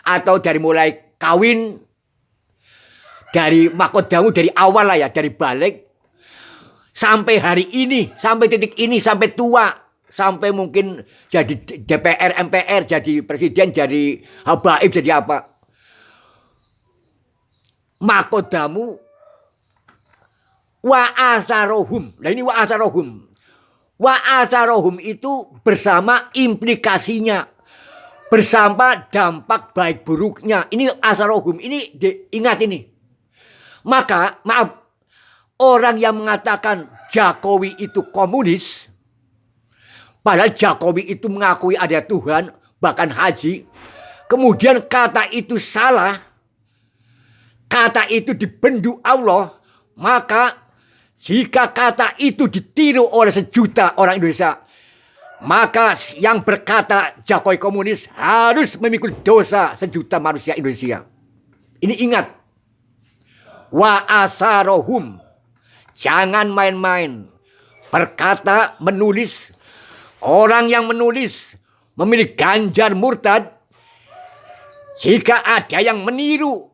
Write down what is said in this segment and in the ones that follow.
atau dari mulai kawin, dari mahkodamu dari awal lah ya, dari balik sampai hari ini, sampai titik ini, sampai tua, sampai mungkin jadi DPR, MPR, jadi presiden, jadi habaib, jadi apa. Mahkodamu wa asarohum. Nah ini wa asarohum. Wa asarohum itu bersama implikasinya, bersama dampak baik buruknya. Ini asarohum, ini ingat ini. Maka maaf, orang yang mengatakan Jokowi itu komunis, padahal Jokowi itu mengakui ada Tuhan, bahkan haji, kemudian kata itu salah, kata itu dibendu Allah, maka jika kata itu ditiru oleh sejuta orang Indonesia, maka yang berkata Jokowi komunis harus memikul dosa sejuta manusia Indonesia. Ini ingat. Wa asarohum. Jangan main-main. Berkata, menulis. Orang yang menulis memilih Ganjar murtad. Jika ada yang meniru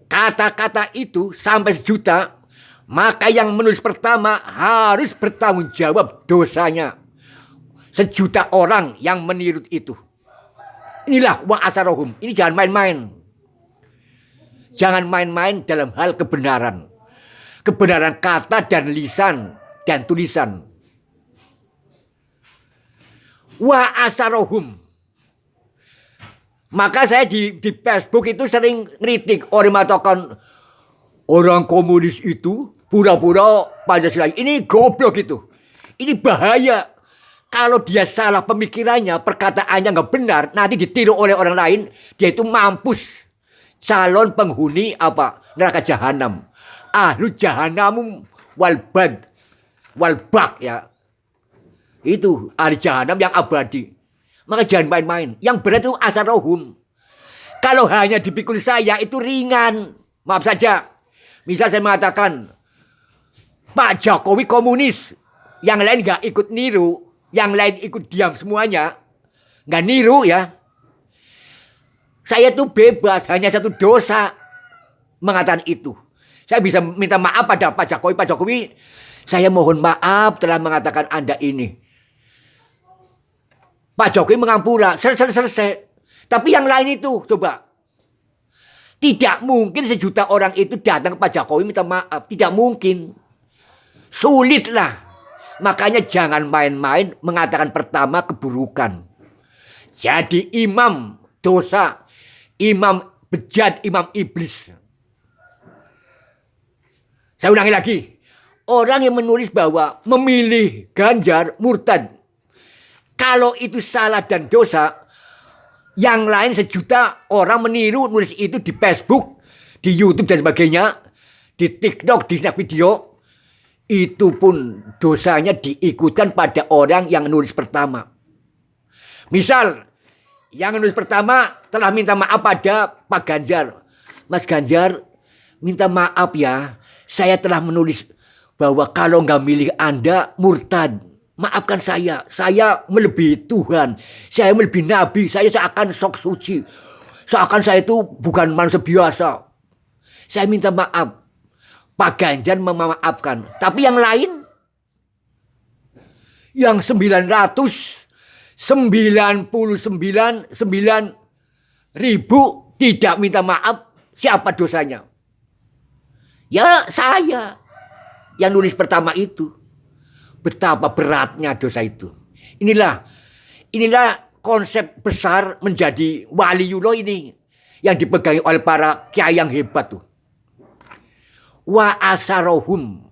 kata-kata itu sampai sejuta, maka yang menulis pertama harus bertanggung jawab dosanya. Sejuta orang yang meniru itu. Inilah wa asarohum. Ini jangan main-main. Jangan main-main dalam hal kebenaran. Kebenaran kata dan lisan dan tulisan. Wa asarohum. Maka saya di Facebook itu sering kritik orang mengatakan orang komunis itu pura-pura Pancasila. Ini goblok itu. Ini bahaya. Kalau dia salah pemikirannya, perkataannya nggak benar, nanti ditiru oleh orang lain, dia itu mampus. Calon penghuni apa? Neraka jahanam. Ahlu jahanamum walbak ya. Itu ahli jahanam yang abadi. Maka jangan main-main. Yang berat itu asarohum. Kalau hanya dipikul saya itu ringan. Maaf saja. Misal saya mengatakan Pak Jokowi komunis, yang lain gak ikut niru, yang lain ikut diam semuanya, gak niru ya. Saya tuh bebas, hanya satu dosa mengatakan itu. Saya bisa minta maaf pada Pak Jokowi. Pak Jokowi, saya mohon maaf telah mengatakan Anda ini. Pak Jokowi mengampura, selesai. Tapi yang lain itu, coba. Tidak mungkin sejuta orang itu datang ke Pak Jokowi minta maaf. Tidak mungkin. Sulitlah. Makanya jangan main-main mengatakan pertama keburukan. Jadi imam dosa. Imam bejat, imam iblis. Saya ulangi lagi. Orang yang menulis bahwa memilih Ganjar murtad. Kalau itu salah dan dosa, yang lain sejuta orang meniru nulis itu di Facebook, di YouTube dan sebagainya, di TikTok, di snap video, itu pun dosanya diikutkan pada orang yang nulis pertama. Misal, yang nulis pertama telah minta maaf pada Pak Ganjar. Mas Ganjar, minta maaf ya, saya telah menulis bahwa kalau nggak milih Anda murtad. Maafkan saya melebihi Tuhan, saya melebihi Nabi, saya seakan sok suci, seakan saya itu bukan manusia biasa. Saya minta maaf, Pak Ganjar memaafkan, tapi yang lain, yang 999.000 tidak minta maaf, siapa dosanya? Ya saya, yang nulis pertama itu. Betapa beratnya dosa itu. Inilah konsep besar menjadi waliullah ini yang dipegangi oleh para kiai yang hebat tuh. Wa asarohum.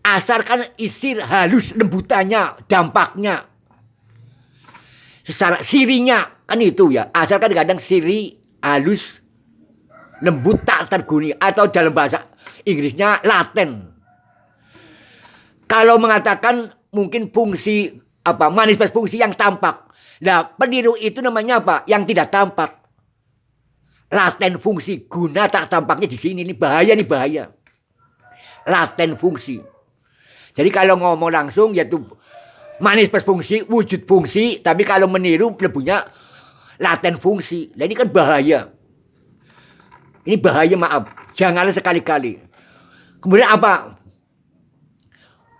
Asar kan isir halus lembutannya, dampaknya. Secara sirinya kan itu ya. Asar kan kadang siri halus lembut tak terguni atau dalam bahasa Inggrisnya laten. Kalau mengatakan mungkin fungsi apa manifest fungsi yang tampak. Nah, peniru itu namanya apa? Yang tidak tampak. Laten fungsi guna tak tampaknya di sini. Ini bahaya. Laten fungsi. Jadi kalau ngomong langsung yaitu manifest fungsi, wujud fungsi, tapi kalau meniru lebihnya laten fungsi. Nah ini kan bahaya. Ini bahaya, maaf. Janganlah sekali-kali. Kemudian apa?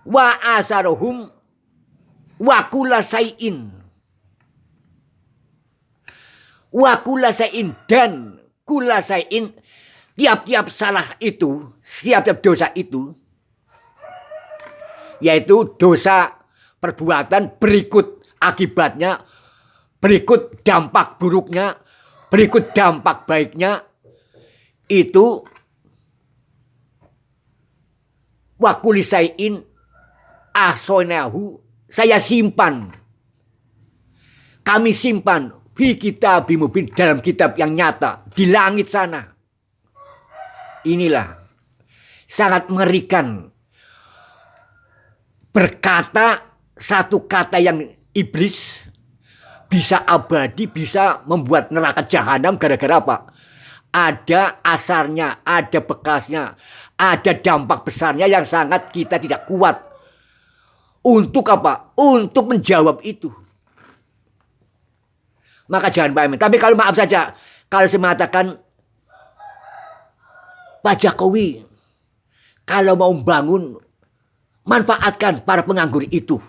Wa asarohum wa kulasai'in. Wa kulasai'in dan kulasai'in. Tiap-tiap salah itu, tiap-tiap dosa itu, yaitu dosa perbuatan berikut akibatnya, berikut dampak buruknya, berikut dampak baiknya, itu wakulisai'in ahsonahu, saya simpan. Kami simpan fi kitab mubin, dalam kitab yang nyata di langit sana. Inilah sangat mengerikan. Berkata satu kata yang iblis bisa abadi, bisa membuat neraka jahanam gara-gara apa? Ada asarnya, ada bekasnya, ada dampak besarnya yang sangat kita tidak kuat. Untuk apa? Untuk menjawab itu. Maka jangan pahami. Tapi kalau maaf saja, kalau saya mengatakan Pak Jokowi, kalau mau bangun, manfaatkan para penganggur itu.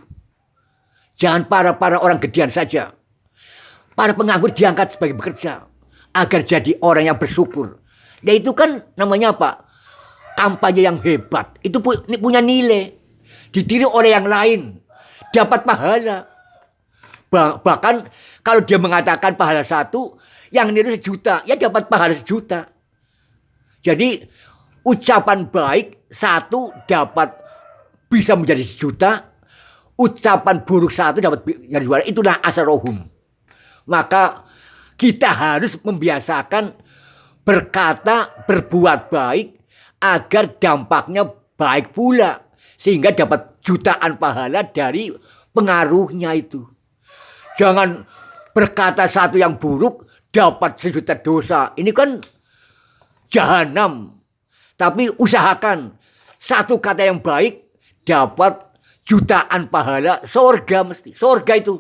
Jangan para orang gedean saja. Para penganggur diangkat sebagai bekerja agar jadi orang yang bersyukur. Nah itu kan namanya apa? Kampanye yang hebat. Itu punya nilai. Ditiru oleh yang lain. Dapat pahala. Bahkan kalau dia mengatakan pahala 1, yang niru 1 juta, ya dapat pahala 1 juta. Jadi ucapan baik 1 dapat bisa menjadi 1 juta. Ucapan buruk 1 dapat menjadi 2. Itulah asarohum. Maka kita harus membiasakan berkata, berbuat baik agar dampaknya baik pula. Sehingga dapat jutaan pahala dari pengaruhnya itu. Jangan berkata 1 yang buruk dapat 1 juta dosa. Ini kan jahanam. Tapi usahakan 1 kata yang baik dapat jutaan pahala, sorga mesti. Sorga itu.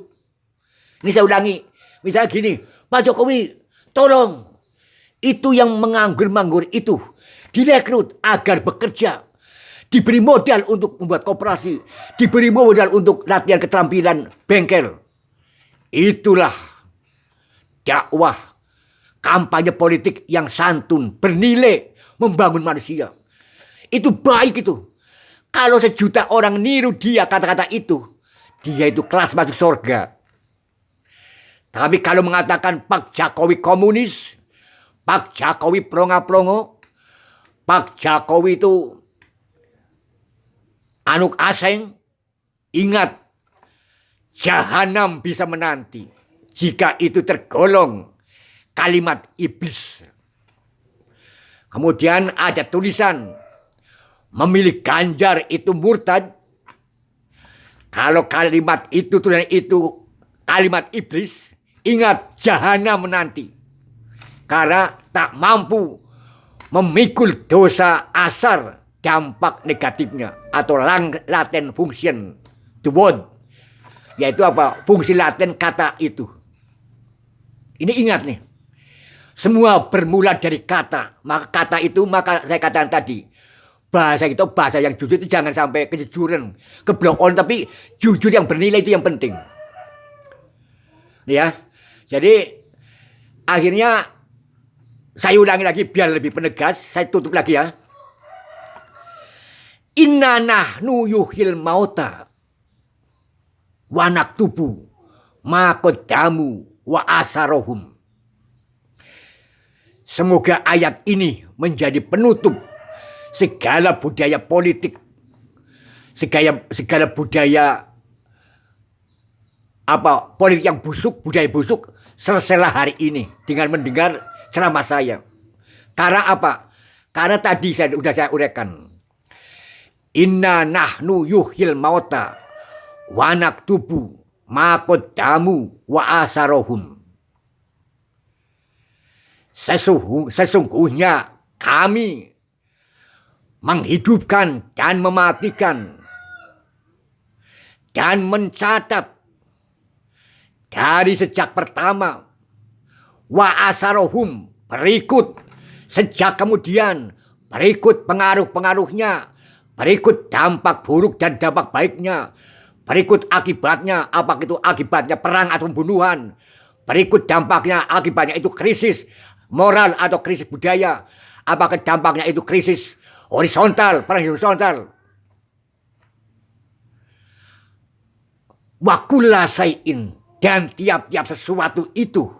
Ini saya ulangi. Misalnya gini, Pak Jokowi, tolong itu yang menganggur-manggur itu direkrut agar bekerja. Diberi modal untuk membuat koperasi. Diberi modal untuk latihan keterampilan bengkel. Itulah dakwah kampanye politik yang santun, bernilai, membangun manusia. Itu baik itu. Kalau 1 juta orang niru dia kata-kata itu, dia itu kelas masuk surga. Tapi kalau mengatakan Pak Jokowi komunis, Pak Jokowi plonga-plongo, Pak Jokowi itu anuk aseng, ingat, jahanam bisa menanti jika itu tergolong kalimat iblis. Kemudian ada tulisan, memilih Ganjar itu murtad. Kalau kalimat itu, tulisan itu kalimat iblis, ingat jahanam menanti. Karena tak mampu memikul dosa asar dampak negatifnya atau latent function the word, yaitu apa? Fungsi laten kata itu. Ini ingat nih. Semua bermula dari kata. Maka kata itu, maka saya katakan tadi, bahasa itu bahasa yang jujur itu jangan sampai kejujuran, keblokon, tapi jujur yang bernilai itu yang penting. Ya. Jadi akhirnya saya ulangi lagi biar lebih penegas, saya tutup lagi ya. Inna nahnu yuhil mauta wa naktubu ma qaddamu wa asarohum. Semoga ayat ini menjadi penutup segala budaya politik, segala budaya apa politik yang busuk, budaya busuk, selesailah hari ini dengan mendengar ceramah saya. Karena apa? Karena tadi saya uraikan. Inna nahnu yuhil mauta wa naktubu ma qaddamu wa asarohum. Sesungguhnya kami menghidupkan dan mematikan dan mencatat dari sejak pertama Wa asarohum, berikut. Sejak kemudian berikut pengaruh-pengaruhnya, berikut dampak buruk dan dampak baiknya, berikut akibatnya, apa itu akibatnya perang atau pembunuhan, berikut dampaknya, akibatnya itu krisis moral atau krisis budaya, apakah dampaknya itu krisis horizontal, perang horizontal. Wa kulla syai'in, dan tiap-tiap sesuatu itu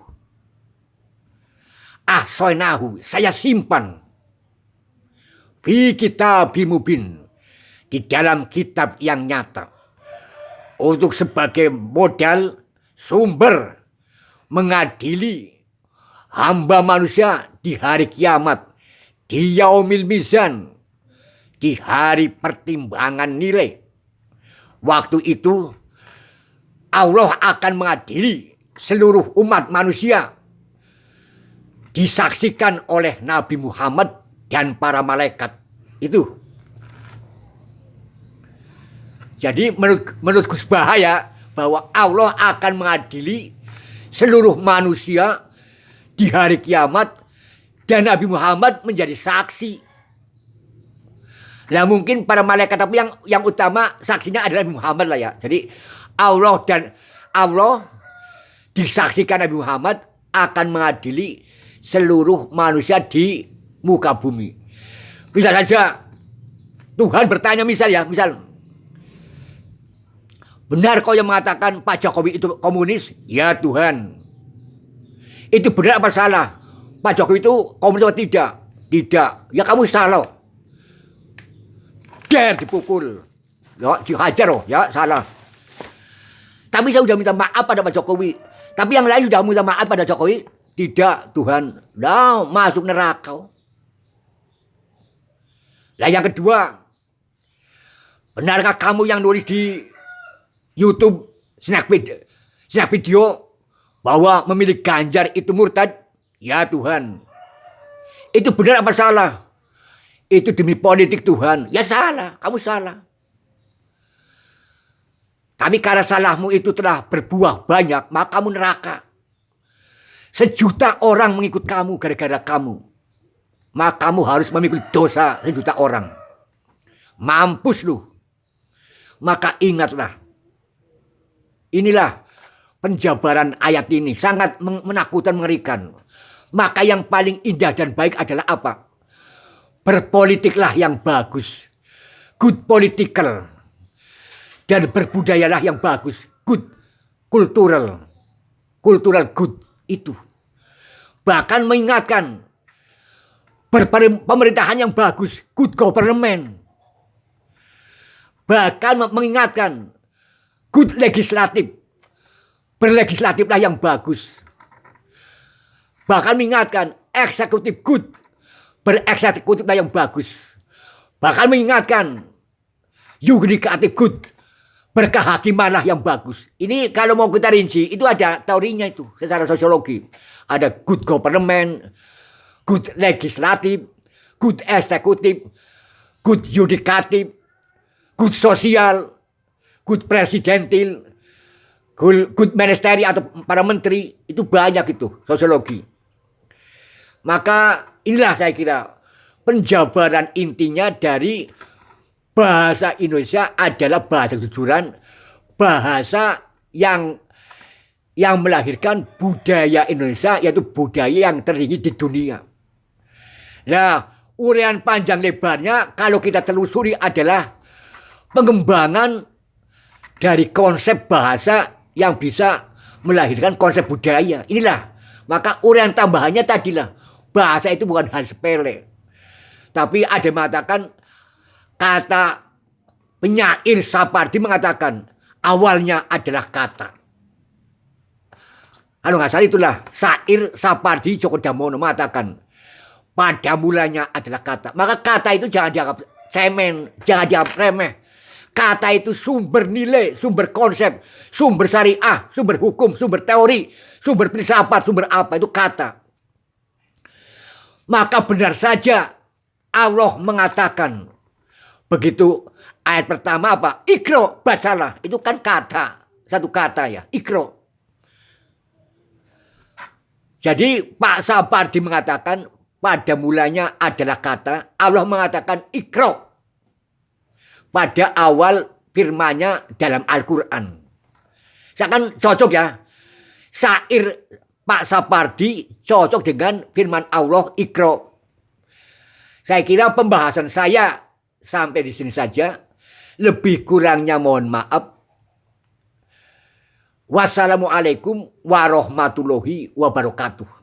ahsainahu, saya simpan fi kitabim mubin, di dalam kitab yang nyata, untuk sebagai modal sumber mengadili hamba manusia di hari kiamat, di yaumil mizan, di hari pertimbangan nilai. Waktu itu Allah akan mengadili seluruh umat manusia, disaksikan oleh Nabi Muhammad dan para malaikat itu. Jadi menurut Gus Bahaya bahwa Allah akan mengadili seluruh manusia di hari kiamat dan Nabi Muhammad menjadi saksi. Lah mungkin para malaikat, tapi yang utama saksinya adalah Nabi Muhammad lah ya. Jadi Allah disaksikan Nabi Muhammad akan mengadili seluruh manusia di muka bumi. Misal saja Tuhan bertanya, misal, benar kau yang mengatakan Pak Jokowi itu komunis? Ya Tuhan. Itu benar apa salah? Pak Jokowi itu komunis atau tidak? Tidak. Ya kamu salah. Dipukul. Ya, dihajar loh, ya salah. Tapi saya sudah minta maaf pada Pak Jokowi. Tapi yang lain sudah minta maaf pada Jokowi. Tidak Tuhan. Nah, masuk neraka. Lah yang kedua, benarkah kamu yang nulis di YouTube snack video bahwa memilih Ganjar itu murtad? Ya Tuhan. Itu benar apa salah? Itu demi politik Tuhan. Ya salah, kamu salah. Tapi karena salahmu itu telah berbuah banyak, maka kamu neraka. 1 juta orang mengikut kamu gara-gara kamu. Maka kamu harus memikul dosa 1 juta orang. Mampus lu. Maka ingatlah. Inilah penjabaran ayat ini. Sangat menakutkan, mengerikan. Maka yang paling indah dan baik adalah apa? Berpolitiklah yang bagus. Good political. Dan berbudayalah yang bagus. Good. Cultural good itu. Bahkan mengingatkan pemerintahan yang bagus. Good government. Bahkan mengingatkan good legislatif. Berlegislatiflah yang bagus. Bahkan mengingatkan eksekutif good. Bereksekutiflah yang bagus. Bahkan mengingatkan yudikatif good. Berkehakimanlah yang bagus. Ini kalau mau kita rinci, itu ada teorinya itu secara sosiologi. Ada good government, good legislatif, good eksekutif, good yudikatif, good sosial, good presidentil, good ministeri atau para menteri. Itu banyak itu sosiologi. Maka inilah saya kira penjabaran intinya dari bahasa Indonesia adalah bahasa kejujuran, bahasa yang melahirkan budaya Indonesia, yaitu budaya yang tertinggi di dunia. Nah, uraian panjang lebarnya kalau kita telusuri adalah pengembangan dari konsep bahasa yang bisa melahirkan konsep budaya. Inilah, maka uraian tambahannya tadilah bahasa itu bukan hal sepele. Tapi ada yang mengatakan, kata penyair Sapardi mengatakan awalnya adalah kata. Kalau nggak salah itulah syair Sapardi Djoko Damono mengatakan pada mulanya adalah kata. Maka kata itu jangan dianggap cemen, jangan dianggap remeh. Kata itu sumber nilai, sumber konsep, sumber syariah, sumber hukum, sumber teori, sumber filsafat, sumber apa itu kata. Maka benar saja Allah mengatakan begitu ayat pertama apa? Ikro, bacalah. Itu kan kata. Satu kata ya. Ikro. Jadi Pak Sapardi mengatakan pada mulanya adalah kata, Allah mengatakan Iqra. Pada awal firman-Nya dalam Al-Quran. Seakan cocok ya. Syair Pak Sapardi cocok dengan firman Allah Iqra. Saya kira pembahasan saya sampai di sini saja. Lebih kurangnya mohon maaf. Wassalamualaikum warahmatullahi wabarakatuh.